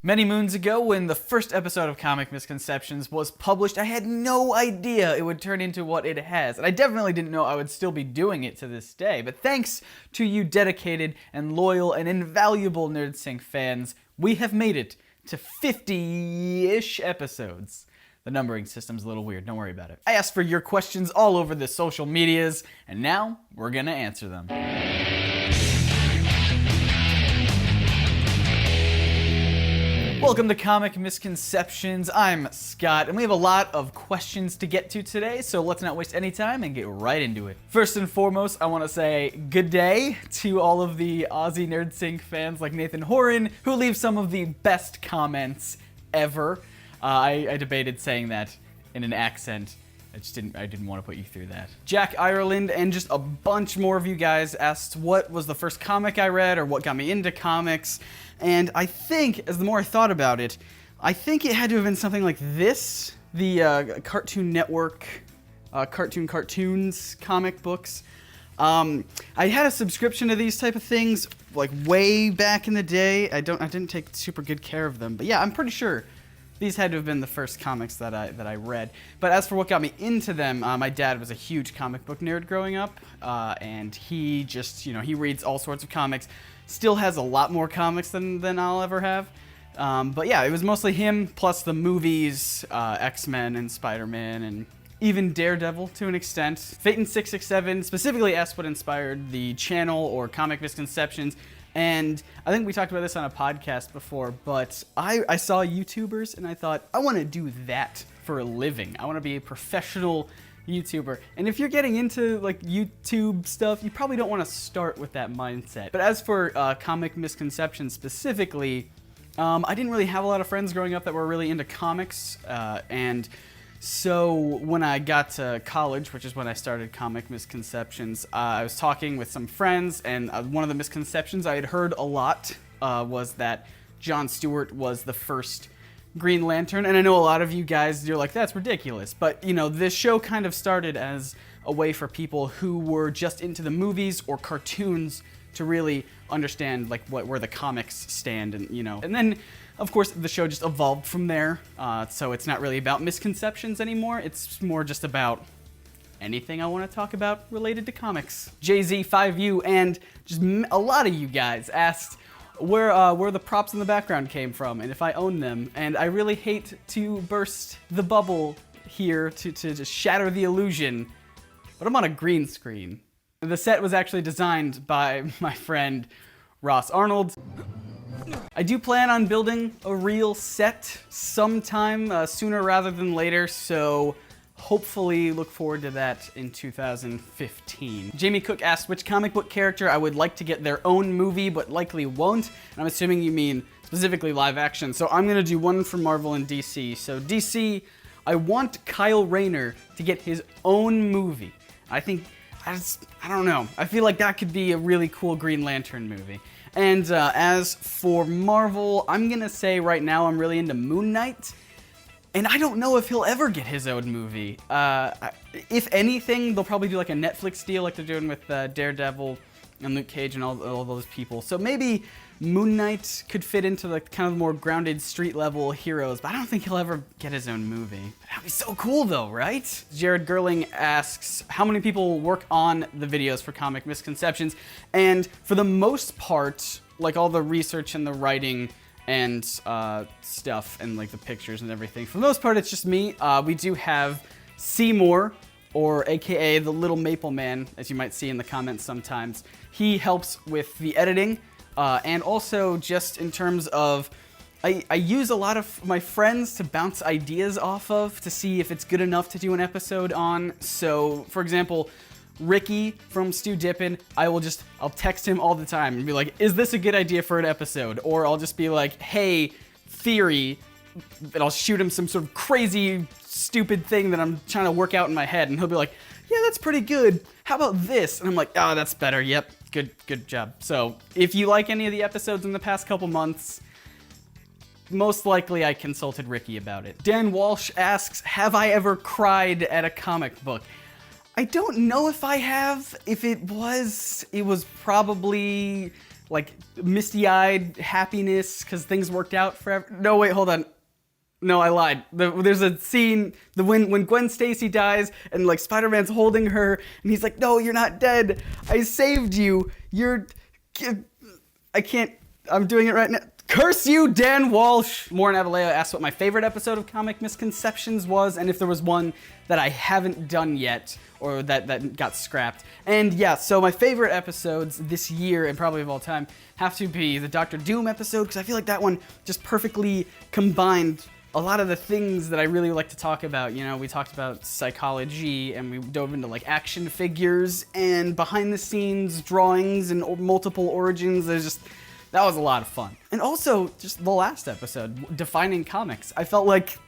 Many moons ago, when the first episode of Comic Misconceptions was published, I had no idea it would turn into what it has, and I definitely didn't know I would still be doing it to this day. But thanks to you dedicated and loyal and invaluable NerdSync fans, we have made it to 50-ish episodes. The numbering system's a little weird, don't worry about it. I asked for your questions all over the social medias, and now we're gonna answer them. Welcome to Comic Misconceptions. I'm Scott, and we have a lot of questions to get to today, so let's not waste any time and get right into it. First and foremost, I want to say good day to all of the Aussie NerdSync fans like Nathan Horin, who leave some of the best comments ever. I debated saying that in an accent. I didn't want to put you through that. Jack Ireland and just a bunch more of you guys asked what was the first comic I read or what got me into comics. And I think, as the more I thought about it, I think it had to have been something like this, the Cartoon Network, cartoons comic books. I had a subscription to these type of things like way back in the day. I didn't take super good care of them, but yeah, I'm pretty sure these had to have been the first comics that I read. But as for what got me into them, my dad was a huge comic book nerd growing up, and he just, he reads all sorts of comics. Still has a lot more comics than I'll ever have. But yeah, it was mostly him, plus the movies, X-Men and Spider-Man, and even Daredevil to an extent. Phaeton667 specifically asked what inspired the channel or Comic Misconceptions. And I think we talked about this on a podcast before, but I saw YouTubers and I thought, I want to do that for a living. I want to be a professional YouTuber. And if you're getting into like YouTube stuff, you probably don't want to start with that mindset. But as for Comic Misconceptions specifically, I didn't really have a lot of friends growing up that were really into comics, and so when I got to college, which is when I started Comic Misconceptions, I was talking with some friends, and one of the misconceptions I had heard a lot was that John Stewart was the first Green Lantern. And I know a lot of you guys, you're like, that's ridiculous. But, this show kind of started as a way for people who were just into the movies or cartoons to really understand like where the comics stand, and and then of course the show just evolved from there, so it's not really about misconceptions anymore. It's more just about anything I want to talk about related to comics. JZ5U and just a lot of you guys asked where the props in the background came from and if I own them, and I really hate to burst the bubble here to just shatter the illusion, but I'm on a green screen. The set was actually designed by my friend Ross Arnold. I do plan on building a real set sometime sooner rather than later, so hopefully look forward to that in 2015. Jamie Cook asked which comic book character I would like to get their own movie but likely won't, and I'm assuming you mean specifically live action, so I'm gonna do one for Marvel and DC. So DC, I want Kyle Rayner to get his own movie. I don't know. I feel like that could be a really cool Green Lantern movie. And as for Marvel, I'm gonna say right now I'm really into Moon Knight, and I don't know if he'll ever get his own movie. If anything, they'll probably do like a Netflix deal like they're doing with Daredevil and Luke Cage and all those people. So maybe Moon Knight could fit into the kind of more grounded street level heroes, but I don't think he'll ever get his own movie. That'd be so cool though, right? Jared Gerling asks how many people work on the videos for Comic Misconceptions, and for the most part, like all the research and the writing and stuff and like the pictures and everything, for the most part it's just me. We do have Seymour, or AKA the Little Maple Man, as you might see in the comments sometimes. He helps with the editing, and also just in terms of, I use a lot of my friends to bounce ideas off of to see if it's good enough to do an episode on. So, for example, Ricky from Stu Dippin', I'll text him all the time and be like, is this a good idea for an episode? Or I'll just be like, hey, theory, and I'll shoot him some sort of crazy, stupid thing that I'm trying to work out in my head, and he'll be like, yeah, that's pretty good. How about this? And I'm like, oh, that's better. Yep, good job. So if you like any of the episodes in the past couple months, most likely I consulted Ricky about it. Dan Walsh asks, have I ever cried at a comic book? I don't know if I have. If it was probably like misty-eyed happiness because things worked out forever. No, wait, hold on. No, I lied. There's a scene when Gwen Stacy dies and like Spider-Man's holding her and he's like, "No, you're not dead. I saved you. I can't. I'm doing it right now. Curse you, Dan Walsh." Moran Abliea asked what my favorite episode of Comic Misconceptions was, and if there was one that I haven't done yet, or that got scrapped. And yeah, so my favorite episodes this year, and probably of all time, have to be the Doctor Doom episode, because I feel like that one just perfectly combined a lot of the things that I really like to talk about. You know, we talked about psychology, and we dove into like action figures, and behind the scenes drawings, and multiple origins. That was a lot of fun. And also, just the last episode, defining comics. I felt like,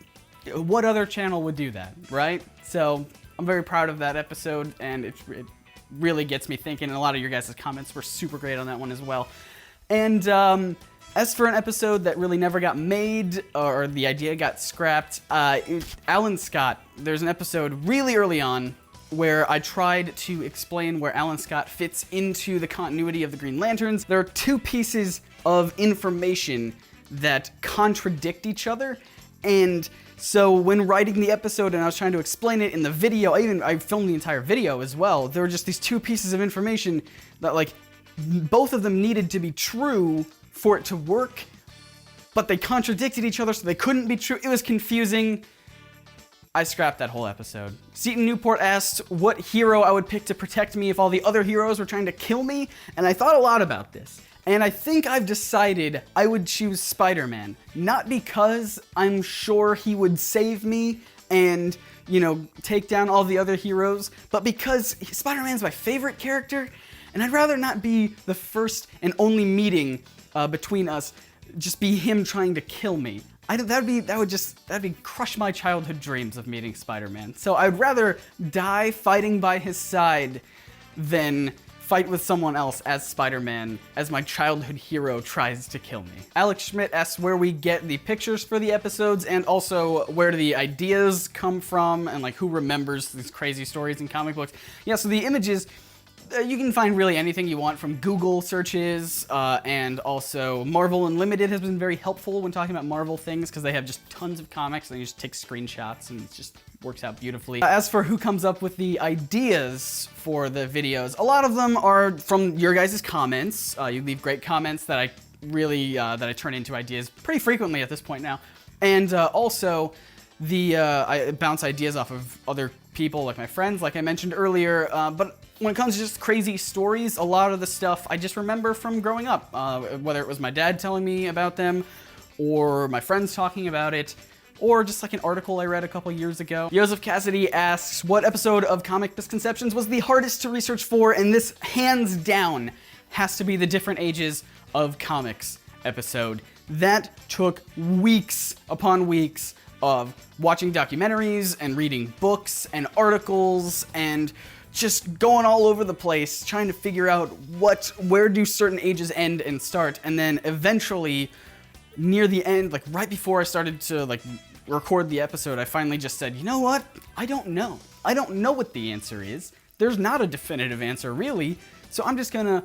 what other channel would do that, right? So, I'm very proud of that episode, and it really gets me thinking, and a lot of your guys' comments were super great on that one as well. And as for an episode that really never got made, or the idea got scrapped, Alan Scott, there's an episode really early on where I tried to explain where Alan Scott fits into the continuity of the Green Lanterns. There are two pieces of information that contradict each other, and so when writing the episode and I was trying to explain it in the video, I filmed the entire video as well, there were just these two pieces of information that like, both of them needed to be true for it to work, but they contradicted each other so they couldn't be true. It was confusing. I scrapped that whole episode. Seton Newport asked what hero I would pick to protect me if all the other heroes were trying to kill me, and I thought a lot about this. And I think I've decided I would choose Spider-Man. Not because I'm sure he would save me and, you know, take down all the other heroes, but because Spider-Man's my favorite character, and I'd rather not be the first and only meeting between us, just be him trying to kill me. That'd be crush my childhood dreams of meeting Spider-Man. So I'd rather die fighting by his side than fight with someone else as Spider-Man as my childhood hero tries to kill me. Alex Schmidt asks where we get the pictures for the episodes, and also where do the ideas come from, and like who remembers these crazy stories in comic books. Yeah, so the images, you can find really anything you want from Google searches, and also Marvel Unlimited has been very helpful when talking about Marvel things, because they have just tons of comics and you just take screenshots and it just works out beautifully. As for who comes up with the ideas for the videos, a lot of them are from your guys' comments. You leave great comments that I really, that I turn into ideas pretty frequently at this point now. And also, I bounce ideas off of other people, like my friends, like I mentioned earlier, but when it comes to just crazy stories, a lot of the stuff I just remember from growing up, whether it was my dad telling me about them, or my friends talking about it, or just like an article I read a couple years ago. Joseph Cassidy asks, what episode of Comic Misconceptions was the hardest to research for? And this, hands down, has to be the Different Ages of Comics episode. That took weeks upon weeks of watching documentaries and reading books and articles and just going all over the place trying to figure out where do certain ages end and start, and then eventually near the end, like right before I started to like record the episode, I finally just said, you know what? I don't know what the answer is. There's not a definitive answer really, so I'm just gonna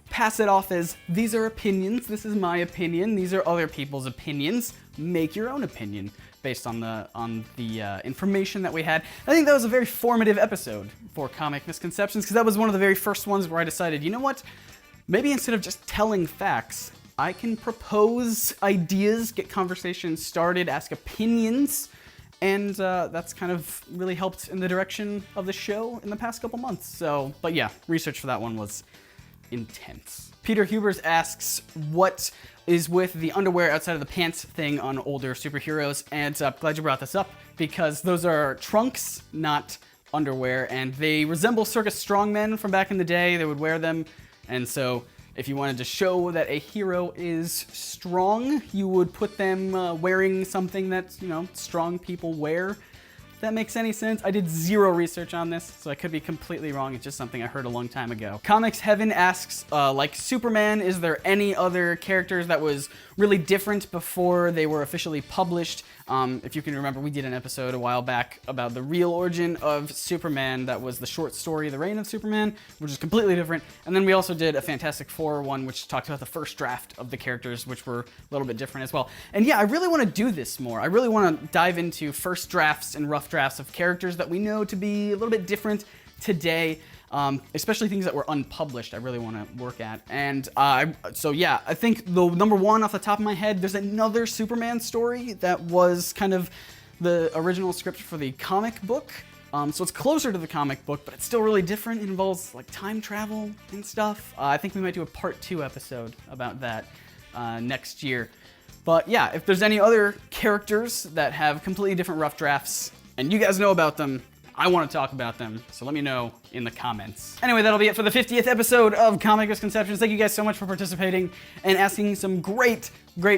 pass it off as these are opinions, this is my opinion, these are other people's opinions, make your own opinion based on the information that we had. I think that was a very formative episode for Comic Misconceptions, because that was one of the very first ones where I decided, you know what, maybe instead of just telling facts, I can propose ideas, get conversations started, ask opinions, and that's kind of really helped in the direction of the show in the past couple months. So, but yeah, research for that one was intense. Peter Hubers asks what is with the underwear outside of the pants thing on older superheroes, and glad you brought this up, because those are trunks, not underwear, and they resemble circus strongmen from back in the day. They would wear them, and so if you wanted to show that a hero is strong, you would put them wearing something that, you know, strong people wear. If that makes any sense. I did zero research on this, so I could be completely wrong. It's just something I heard a long time ago. Comics Heaven asks, like Superman, is there any other characters that was really different before they were officially published? If you can remember, we did an episode a while back about the real origin of Superman. That was the short story, The Reign of Superman, which is completely different. And then we also did a Fantastic Four one, which talked about the first draft of the characters, which were a little bit different as well. And yeah, I really want to do this more. I really want to dive into first drafts and rough drafts of characters that we know to be a little bit different today. Especially things that were unpublished, I really want to work at. And so yeah, I think the number one off the top of my head, there's another Superman story that was kind of the original script for the comic book. So it's closer to the comic book, but it's still really different. It involves like time travel and stuff. I think we might do a part 2 episode about that next year. But yeah, if there's any other characters that have completely different rough drafts and you guys know about them, I want to talk about them, so let me know in the comments. Anyway, that'll be it for the 50th episode of Comic Misconceptions. Thank you guys so much for participating and asking some great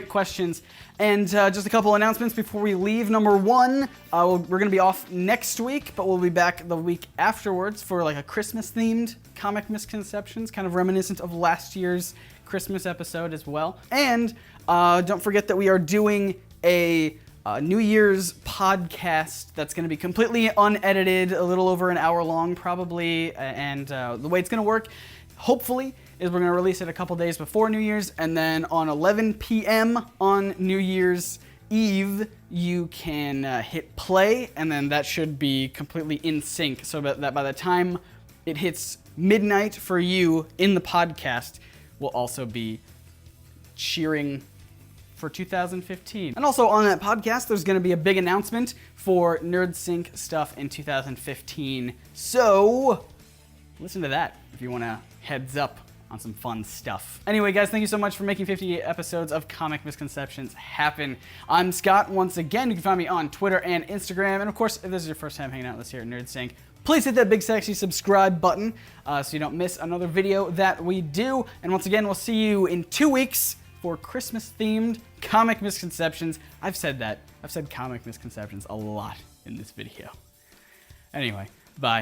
questions. And just a couple announcements before we leave. Number one, we're going to be off next week, but we'll be back the week afterwards for like a Christmas-themed Comic Misconceptions, kind of reminiscent of last year's Christmas episode as well. And don't forget that we are doing a New Year's podcast that's going to be completely unedited, a little over an hour long probably, and the way it's going to work, hopefully, is we're going to release it a couple days before New Year's, and then on 11 p.m. on New Year's Eve, you can hit play, and then that should be completely in sync, so that by the time it hits midnight for you in the podcast, we'll also be cheering for 2015. And also on that podcast, there's going to be a big announcement for NerdSync stuff in 2015. So listen to that if you want a heads up on some fun stuff. Anyway, guys, thank you so much for making 50 episodes of Comic Misconceptions happen. I'm Scott once again. You can find me on Twitter and Instagram. And of course, if this is your first time hanging out with us here at NerdSync, please hit that big sexy subscribe button so you don't miss another video that we do. And once again, we'll see you in 2 weeks for Christmas-themed Comic Misconceptions. I've said that. I've said Comic Misconceptions a lot in this video. Anyway, bye.